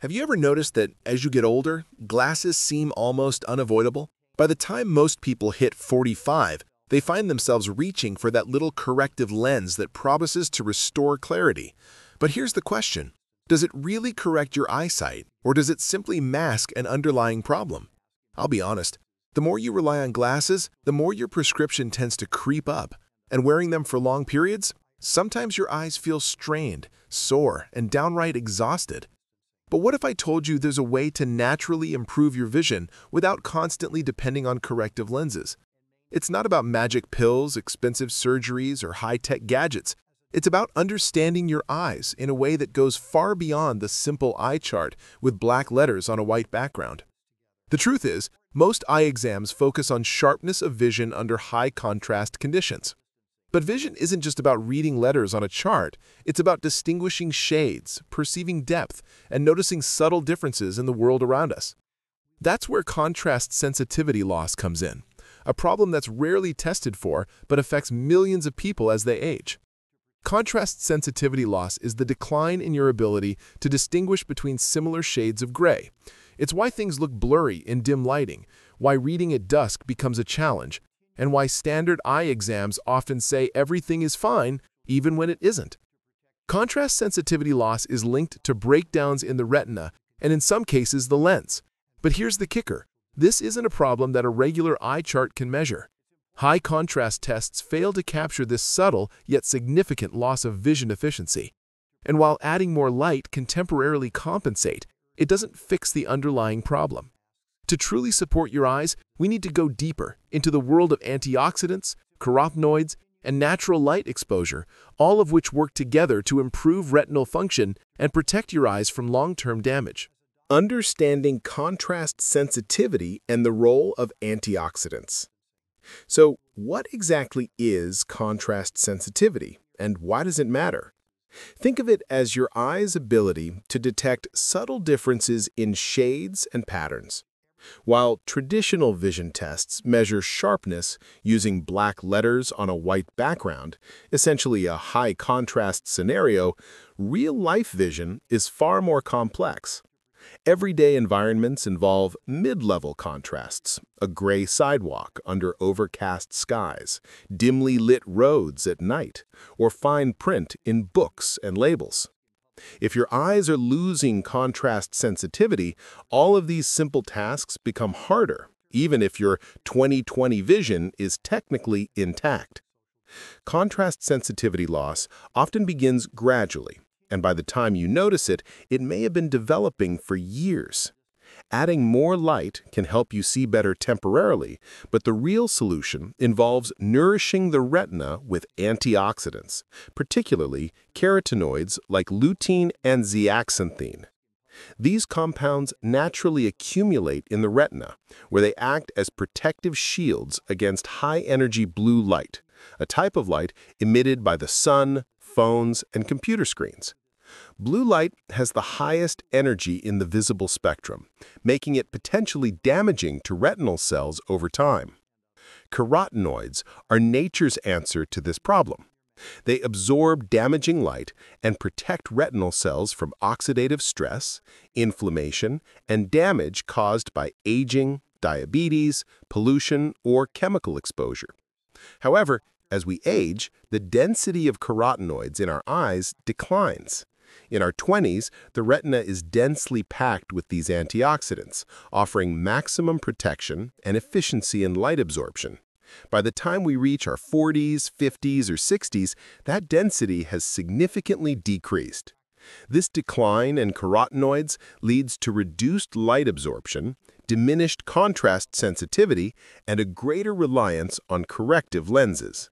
Have you ever noticed that as you get older, glasses seem almost unavoidable? By the time most people hit 45, they find themselves reaching for that little corrective lens that promises to restore clarity. But here's the question. Does it really correct your eyesight, or does it simply mask an underlying problem? I'll be honest, the more you rely on glasses, the more your prescription tends to creep up. And wearing them for long periods, sometimes your eyes feel strained, sore, and downright exhausted. But what if I told you there's a way to naturally improve your vision without constantly depending on corrective lenses? It's not about magic pills, expensive surgeries, or high-tech gadgets. It's about understanding your eyes in a way that goes far beyond the simple eye chart with black letters on a white background. The truth is, most eye exams focus on sharpness of vision under high-contrast conditions. But vision isn't just about reading letters on a chart. It's about distinguishing shades, perceiving depth, and noticing subtle differences in the world around us. That's where contrast sensitivity loss comes in, a problem that's rarely tested for but affects millions of people as they age. Contrast sensitivity loss is the decline in your ability to distinguish between similar shades of gray. It's why things look blurry in dim lighting, why reading at dusk becomes a challenge, and why standard eye exams often say everything is fine, even when it isn't. Contrast sensitivity loss is linked to breakdowns in the retina and in some cases the lens. But here's the kicker. This isn't a problem that a regular eye chart can measure. High contrast tests fail to capture this subtle yet significant loss of vision efficiency. And while adding more light can temporarily compensate, it doesn't fix the underlying problem. To truly support your eyes, we need to go deeper into the world of antioxidants, carotenoids, and natural light exposure, all of which work together to improve retinal function and protect your eyes from long-term damage. Understanding contrast sensitivity and the role of antioxidants. So, what exactly is contrast sensitivity, and why does it matter? Think of it as your eye's ability to detect subtle differences in shades and patterns. While traditional vision tests measure sharpness using black letters on a white background, essentially a high-contrast scenario, real-life vision is far more complex. Everyday environments involve mid-level contrasts, a gray sidewalk under overcast skies, dimly lit roads at night, or fine print in books and labels. If your eyes are losing contrast sensitivity, all of these simple tasks become harder, even if your 20/20 vision is technically intact. Contrast sensitivity loss often begins gradually, and by the time you notice it, it may have been developing for years. Adding more light can help you see better temporarily, but the real solution involves nourishing the retina with antioxidants, particularly carotenoids like lutein and zeaxanthin. These compounds naturally accumulate in the retina, where they act as protective shields against high-energy blue light, a type of light emitted by the sun, phones, and computer screens. Blue light has the highest energy in the visible spectrum, making it potentially damaging to retinal cells over time. Carotenoids are nature's answer to this problem. They absorb damaging light and protect retinal cells from oxidative stress, inflammation, and damage caused by aging, diabetes, pollution, or chemical exposure. However, as we age, the density of carotenoids in our eyes declines. In our 20s, the retina is densely packed with these antioxidants, offering maximum protection and efficiency in light absorption. By the time we reach our 40s, 50s, or 60s, that density has significantly decreased. This decline in carotenoids leads to reduced light absorption, diminished contrast sensitivity, and a greater reliance on corrective lenses.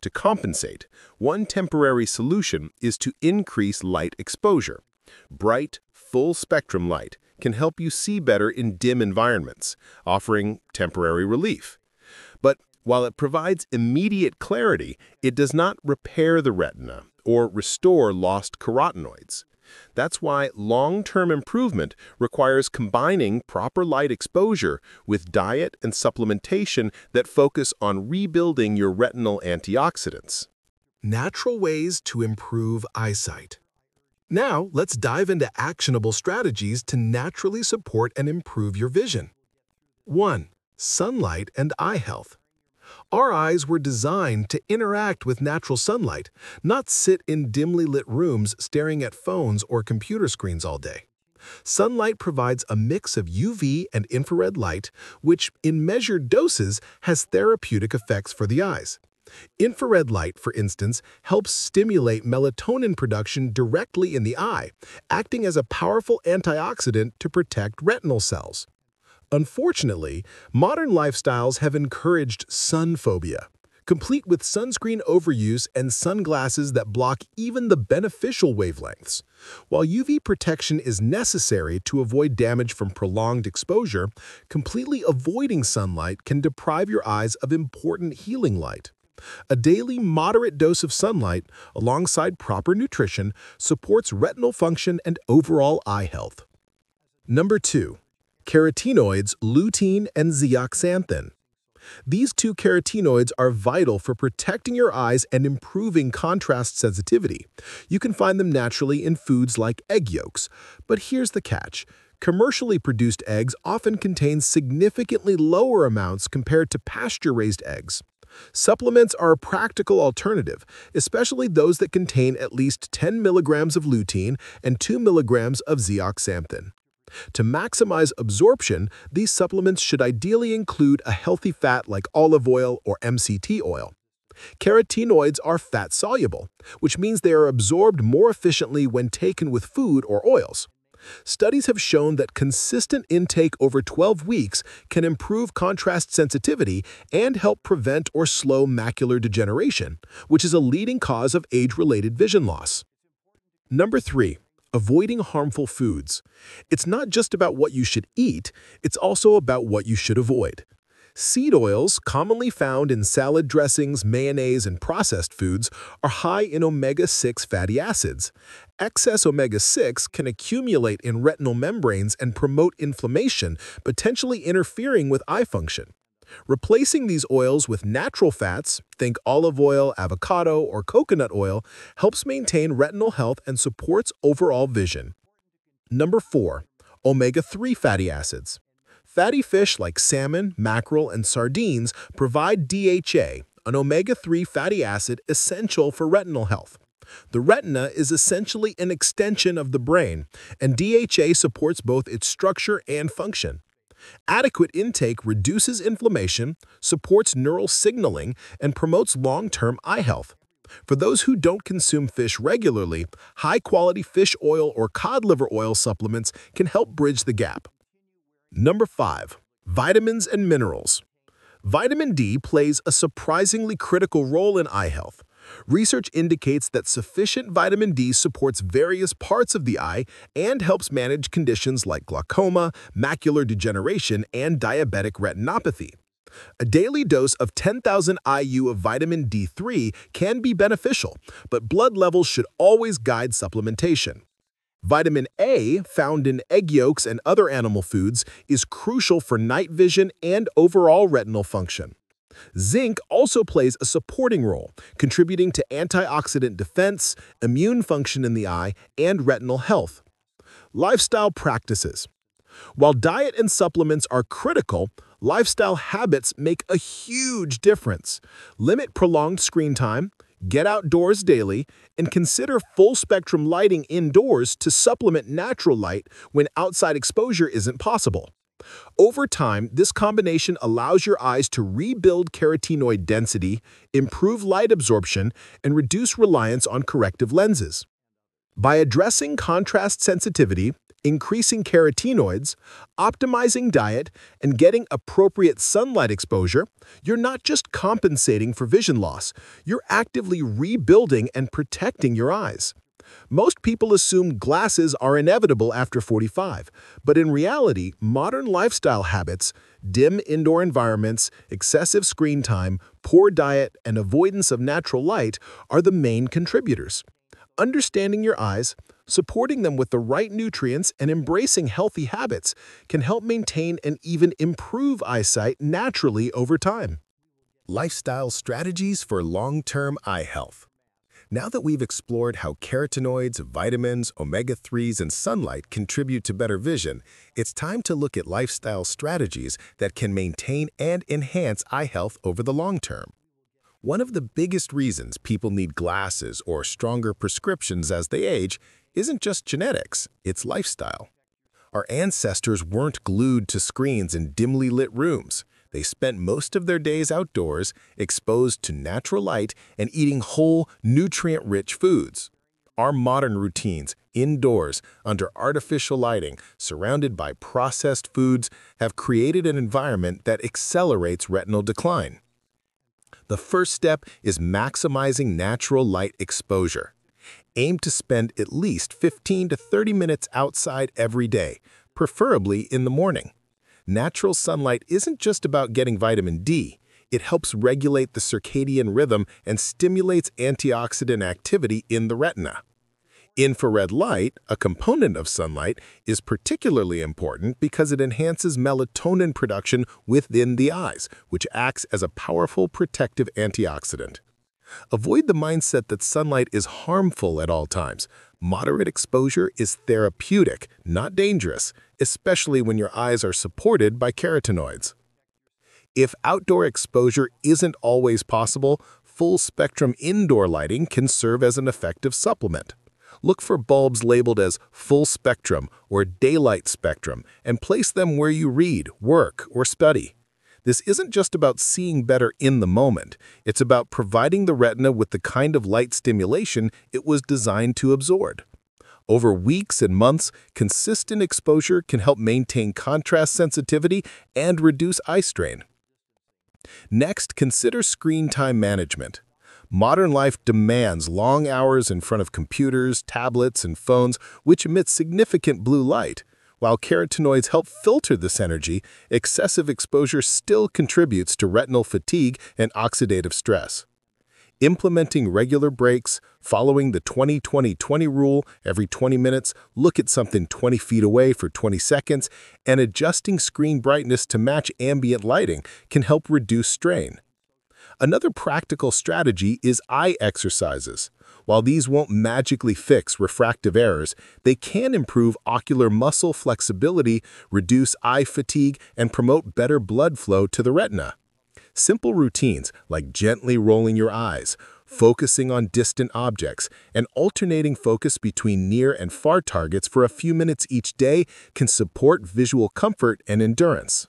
To compensate, one temporary solution is to increase light exposure. Bright, full-spectrum light can help you see better in dim environments, offering temporary relief. But while it provides immediate clarity, it does not repair the retina or restore lost carotenoids. That's why long-term improvement requires combining proper light exposure with diet and supplementation that focus on rebuilding your retinal antioxidants. Natural ways to improve eyesight. Now, let's dive into actionable strategies to naturally support and improve your vision. 1. Sunlight and eye health. Our eyes were designed to interact with natural sunlight, not sit in dimly lit rooms staring at phones or computer screens all day. Sunlight provides a mix of UV and infrared light, which, in measured doses, has therapeutic effects for the eyes. Infrared light, for instance, helps stimulate melatonin production directly in the eye, acting as a powerful antioxidant to protect retinal cells. Unfortunately, modern lifestyles have encouraged sun phobia, complete with sunscreen overuse and sunglasses that block even the beneficial wavelengths. While UV protection is necessary to avoid damage from prolonged exposure, completely avoiding sunlight can deprive your eyes of important healing light. A daily moderate dose of sunlight, alongside proper nutrition, supports retinal function and overall eye health. Number 2. Carotenoids, lutein, and zeaxanthin. These two carotenoids are vital for protecting your eyes and improving contrast sensitivity. You can find them naturally in foods like egg yolks. But here's the catch. Commercially produced eggs often contain significantly lower amounts compared to pasture-raised eggs. Supplements are a practical alternative, especially those that contain at least 10 milligrams of lutein and 2 milligrams of zeaxanthin. To maximize absorption, these supplements should ideally include a healthy fat like olive oil or MCT oil. Carotenoids are fat-soluble, which means they are absorbed more efficiently when taken with food or oils. Studies have shown that consistent intake over 12 weeks can improve contrast sensitivity and help prevent or slow macular degeneration, which is a leading cause of age-related vision loss. Number 3. Avoiding harmful foods. It's not just about what you should eat, it's also about what you should avoid. Seed oils, commonly found in salad dressings, mayonnaise, and processed foods, are high in omega-6 fatty acids. Excess omega-6 can accumulate in retinal membranes and promote inflammation, potentially interfering with eye function. Replacing these oils with natural fats, think olive oil, avocado, or coconut oil, helps maintain retinal health and supports overall vision. Number 4. Omega-3 fatty acids. Fatty fish like salmon, mackerel, and sardines provide DHA, an omega-3 fatty acid essential for retinal health. The retina is essentially an extension of the brain, and DHA supports both its structure and function. Adequate intake reduces inflammation, supports neural signaling, and promotes long-term eye health. For those who don't consume fish regularly, high-quality fish oil or cod liver oil supplements can help bridge the gap. Number 5. Vitamins and minerals. Vitamin D plays a surprisingly critical role in eye health. Research indicates that sufficient vitamin D supports various parts of the eye and helps manage conditions like glaucoma, macular degeneration, and diabetic retinopathy. A daily dose of 10,000 IU of vitamin D3 can be beneficial, but blood levels should always guide supplementation. Vitamin A, found in egg yolks and other animal foods, is crucial for night vision and overall retinal function. Zinc also plays a supporting role, contributing to antioxidant defense, immune function in the eye, and retinal health. Lifestyle practices. While diet and supplements are critical, lifestyle habits make a huge difference. Limit prolonged screen time, get outdoors daily, and consider full-spectrum lighting indoors to supplement natural light when outside exposure isn't possible. Over time, this combination allows your eyes to rebuild carotenoid density, improve light absorption, and reduce reliance on corrective lenses. By addressing contrast sensitivity, increasing carotenoids, optimizing diet, and getting appropriate sunlight exposure, you're not just compensating for vision loss, you're actively rebuilding and protecting your eyes. Most people assume glasses are inevitable after 45, but in reality, modern lifestyle habits, dim indoor environments, excessive screen time, poor diet, and avoidance of natural light are the main contributors. Understanding your eyes, supporting them with the right nutrients, and embracing healthy habits can help maintain and even improve eyesight naturally over time. Lifestyle strategies for long-term eye health. Now that we've explored how carotenoids, vitamins, omega-3s, and sunlight contribute to better vision, it's time to look at lifestyle strategies that can maintain and enhance eye health over the long term. One of the biggest reasons people need glasses or stronger prescriptions as they age isn't just genetics, it's lifestyle. Our ancestors weren't glued to screens in dimly lit rooms. They spent most of their days outdoors, exposed to natural light and eating whole, nutrient-rich foods. Our modern routines, indoors, under artificial lighting, surrounded by processed foods, have created an environment that accelerates retinal decline. The first step is maximizing natural light exposure. Aim to spend at least 15 to 30 minutes outside every day, preferably in the morning. Natural sunlight isn't just about getting vitamin D. It helps regulate the circadian rhythm and stimulates antioxidant activity in the retina. Infrared light, a component of sunlight, is particularly important because it enhances melatonin production within the eyes, which acts as a powerful protective antioxidant. Avoid the mindset that sunlight is harmful at all times. Moderate exposure is therapeutic, not dangerous, especially when your eyes are supported by carotenoids. If outdoor exposure isn't always possible, full-spectrum indoor lighting can serve as an effective supplement. Look for bulbs labeled as full spectrum or daylight spectrum and place them where you read, work, or study. This isn't just about seeing better in the moment. It's about providing the retina with the kind of light stimulation it was designed to absorb. Over weeks and months, consistent exposure can help maintain contrast sensitivity and reduce eye strain. Next, consider screen time management. Modern life demands long hours in front of computers, tablets, and phones, which emit significant blue light. While carotenoids help filter this energy, excessive exposure still contributes to retinal fatigue and oxidative stress. Implementing regular breaks, following the 20-20-20 rule every 20 minutes, look at something 20 feet away for 20 seconds, and adjusting screen brightness to match ambient lighting can help reduce strain. Another practical strategy is eye exercises. While these won't magically fix refractive errors, they can improve ocular muscle flexibility, reduce eye fatigue, and promote better blood flow to the retina. Simple routines like gently rolling your eyes, focusing on distant objects, and alternating focus between near and far targets for a few minutes each day can support visual comfort and endurance.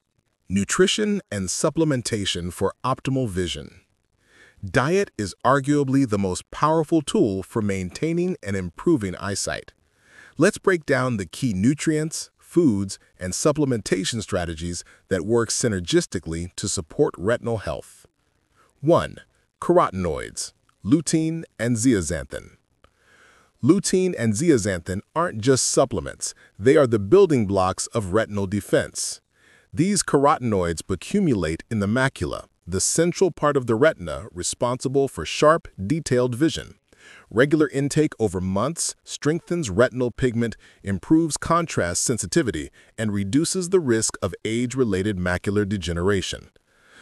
Nutrition and supplementation for optimal vision. Diet is arguably the most powerful tool for maintaining and improving eyesight. Let's break down the key nutrients, foods, and supplementation strategies that work synergistically to support retinal health. 1. Carotenoids, lutein and zeaxanthin. Lutein and zeaxanthin aren't just supplements, they are the building blocks of retinal defense. These carotenoids accumulate in the macula, the central part of the retina responsible for sharp, detailed vision. Regular intake over months strengthens retinal pigment, improves contrast sensitivity, and reduces the risk of age-related macular degeneration.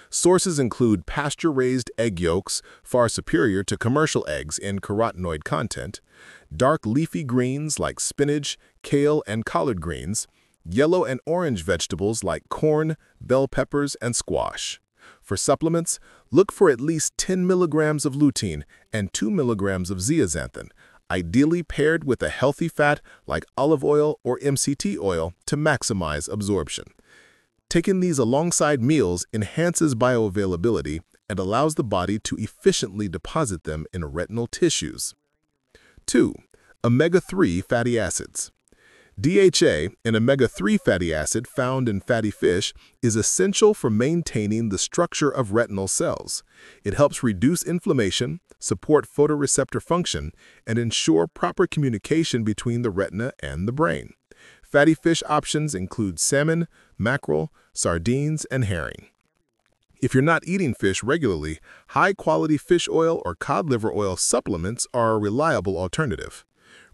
Sources include pasture-raised egg yolks, far superior to commercial eggs in carotenoid content, dark leafy greens like spinach, kale, and collard greens, yellow and orange vegetables like corn, bell peppers, and squash. For supplements, look for at least 10 milligrams of lutein and 2 milligrams of zeaxanthin, ideally paired with a healthy fat like olive oil or MCT oil to maximize absorption. Taking these alongside meals enhances bioavailability and allows the body to efficiently deposit them in retinal tissues. 2. Omega-3 fatty acids. DHA, an omega-3 fatty acid found in fatty fish, is essential for maintaining the structure of retinal cells. It helps reduce inflammation, support photoreceptor function, and ensure proper communication between the retina and the brain. Fatty fish options include salmon, mackerel, sardines, and herring. If you're not eating fish regularly, high-quality fish oil or cod liver oil supplements are a reliable alternative.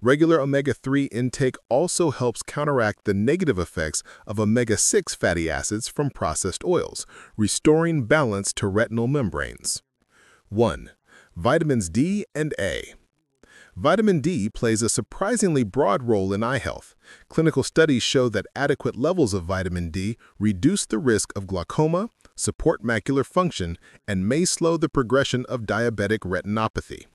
Regular omega-3 intake also helps counteract the negative effects of omega-6 fatty acids from processed oils, restoring balance to retinal membranes. 1. Vitamins D and A. Vitamin D plays a surprisingly broad role in eye health. Clinical studies show that adequate levels of vitamin D reduce the risk of glaucoma, support macular function, and may slow the progression of diabetic retinopathy.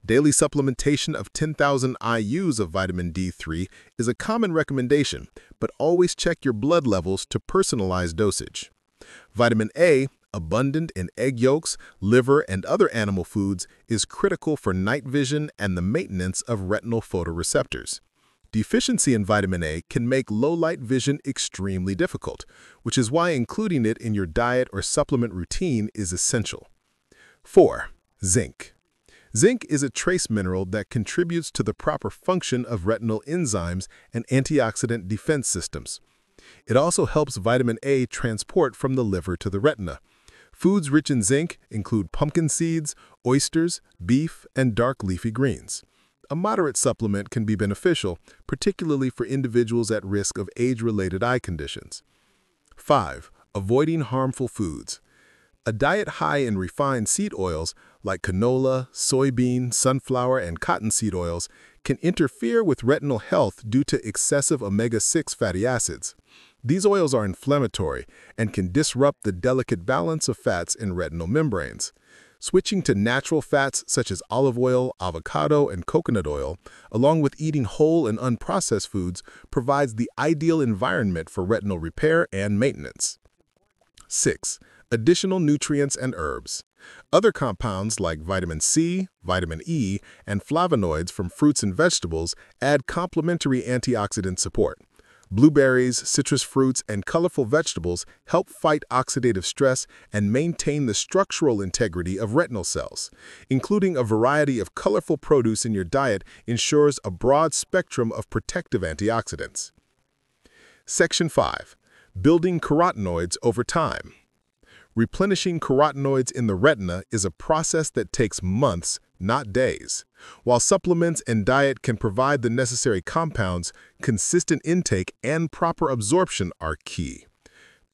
Daily supplementation of 10,000 IUs of vitamin D3 is a common recommendation, but always check your blood levels to personalize dosage. Vitamin A, abundant in egg yolks, liver, and other animal foods, is critical for night vision and the maintenance of retinal photoreceptors. Deficiency in vitamin A can make low-light vision extremely difficult, which is why including it in your diet or supplement routine is essential. 4. Zinc. Zinc is a trace mineral that contributes to the proper function of retinal enzymes and antioxidant defense systems. It also helps vitamin A transport from the liver to the retina. Foods rich in zinc include pumpkin seeds, oysters, beef, and dark leafy greens. A moderate supplement can be beneficial, particularly for individuals at risk of age-related eye conditions. 5. Avoiding harmful foods. A diet high in refined seed oils like canola, soybean, sunflower, and cottonseed oils can interfere with retinal health due to excessive omega-6 fatty acids. These oils are inflammatory and can disrupt the delicate balance of fats in retinal membranes. Switching to natural fats such as olive oil, avocado, and coconut oil, along with eating whole and unprocessed foods, provides the ideal environment for retinal repair and maintenance. 6. Additional nutrients and herbs. Other compounds like vitamin C, vitamin E, and flavonoids from fruits and vegetables add complementary antioxidant support. Blueberries, citrus fruits, and colorful vegetables help fight oxidative stress and maintain the structural integrity of retinal cells. Including a variety of colorful produce in your diet ensures a broad spectrum of protective antioxidants. Section 5. Building carotenoids over time. Replenishing carotenoids in the retina is a process that takes months, not days. While supplements and diet can provide the necessary compounds, consistent intake and proper absorption are key.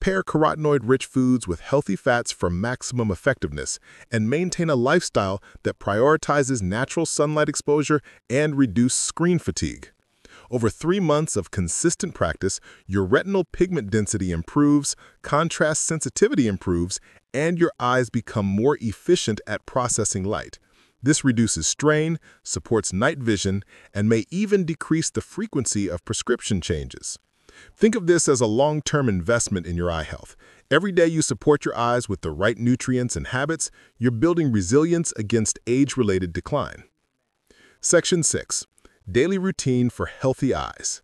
Pair carotenoid-rich foods with healthy fats for maximum effectiveness and maintain a lifestyle that prioritizes natural sunlight exposure and reduced screen fatigue. Over 3 months of consistent practice, your retinal pigment density improves, contrast sensitivity improves, and your eyes become more efficient at processing light. This reduces strain, supports night vision, and may even decrease the frequency of prescription changes. Think of this as a long-term investment in your eye health. Every day you support your eyes with the right nutrients and habits, you're building resilience against age-related decline. Section 6. Daily routine for healthy eyes.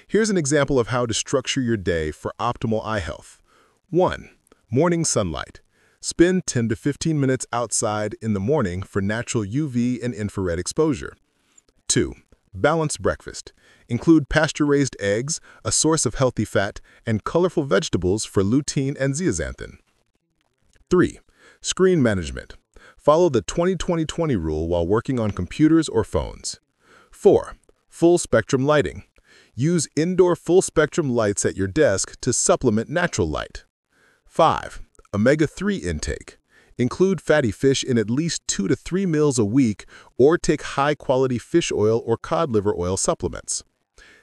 Here's an example of how to structure your day for optimal eye health. 1. Morning sunlight. Spend 10 to 15 minutes outside in the morning for natural UV and infrared exposure. 2. Balanced breakfast. Include pasture-raised eggs, a source of healthy fat, and colorful vegetables for lutein and zeaxanthin. 3. Screen management. Follow the 20-20-20 rule while working on computers or phones. 4. Full-spectrum lighting. Use indoor full-spectrum lights at your desk to supplement natural light. 5. Omega-3 intake. Include fatty fish in at least 2 to 3 meals a week or take high-quality fish oil or cod liver oil supplements.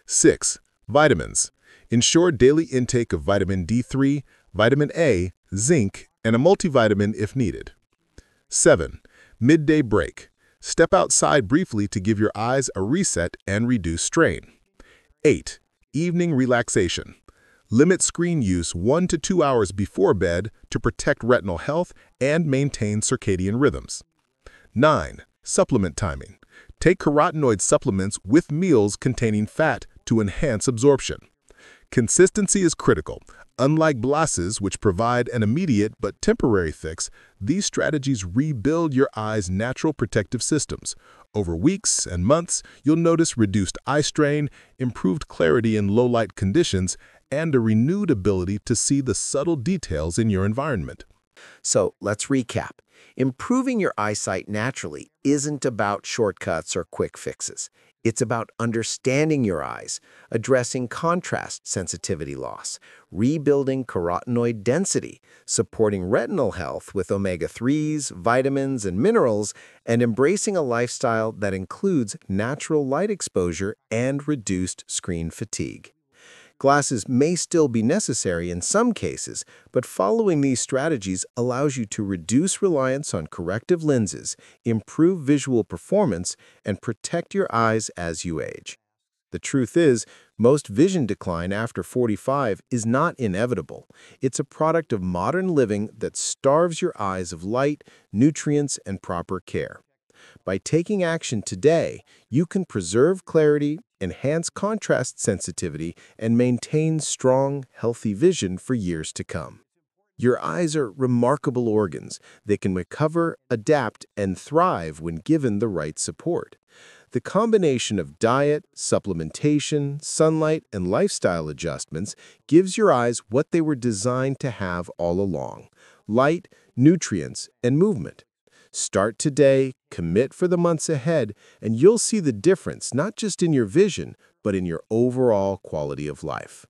6. Vitamins. Ensure daily intake of vitamin D3, vitamin A, zinc, and a multivitamin if needed. 7. Midday break. Step outside briefly to give your eyes a reset and reduce strain. 8. Evening relaxation. Limit screen use 1 to 2 hours before bed to protect retinal health and maintain circadian rhythms. 9. Supplement timing. Take carotenoid supplements with meals containing fat to enhance absorption. Consistency is critical. Unlike glosses, which provide an immediate but temporary fix, these strategies rebuild your eye's natural protective systems. Over weeks and months, you'll notice reduced eye strain, improved clarity in low-light conditions, and a renewed ability to see the subtle details in your environment. So let's recap. Improving your eyesight naturally isn't about shortcuts or quick fixes. It's about understanding your eyes, addressing contrast sensitivity loss, rebuilding carotenoid density, supporting retinal health with omega-3s, vitamins, and minerals, and embracing a lifestyle that includes natural light exposure and reduced screen fatigue. Glasses may still be necessary in some cases, but following these strategies allows you to reduce reliance on corrective lenses, improve visual performance, and protect your eyes as you age. The truth is, most vision decline after 45 is not inevitable. It's a product of modern living that starves your eyes of light, nutrients, and proper care. By taking action today, you can preserve clarity, enhance contrast sensitivity, and maintain strong, healthy vision for years to come. Your eyes are remarkable organs. They can recover, adapt, and thrive when given the right support. The combination of diet, supplementation, sunlight, and lifestyle adjustments gives your eyes what they were designed to have all along: light, nutrients, and movement. Start today, commit for the months ahead, and you'll see the difference not just in your vision, but in your overall quality of life.